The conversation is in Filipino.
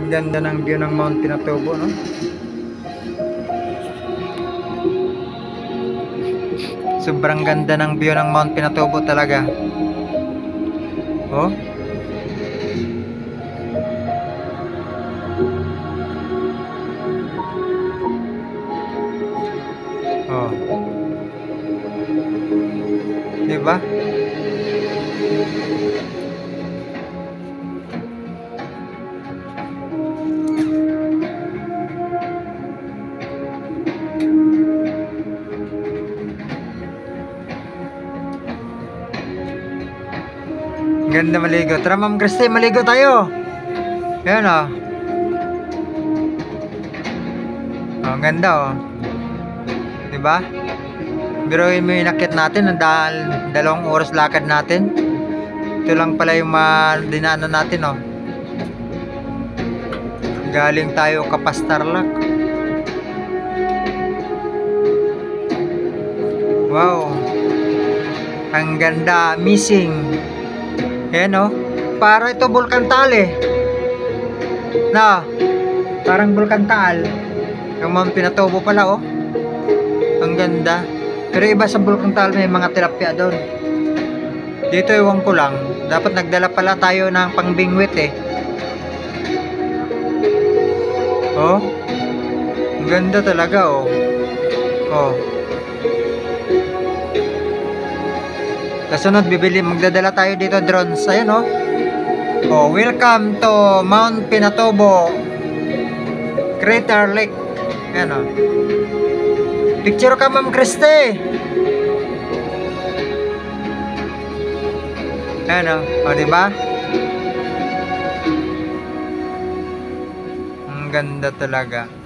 Ganda ng view ng Mount Pinatubo, no? Sobrang ganda ng view ng Mount Pinatubo talaga. Oh. Oh. Diba? Ganda maligo. Tara Ma'am Christy, maligo tayo. Ayan o. Oh, ganda o. Diba? Biruin mo yung inakit natin. Dalawang oras lakad natin. Ito lang pala yung dinaanan natin o. Galing tayo Kapastarlak. Wow. Ang ganda. Missing. Ayan o, para ito Bulkan Taal eh. Na, parang Bulkan Taal. Yung Mount Pinatubo pala oh. Ang ganda. Pero iba sa Bulkan Taal, may mga tilapia doon. Dito ewan ko lang. Dapat nagdala pala tayo ng pangbingwit eh. Oh, ang ganda talaga oh. Oh. Kasunod, magdadala tayo dito drones. Ayan oh. Oh, welcome to Mount Pinatubo Crater Lake. Ayan oh. Picture ka Ma'am Christy. Ayan oh. O diba? Ang ganda talaga.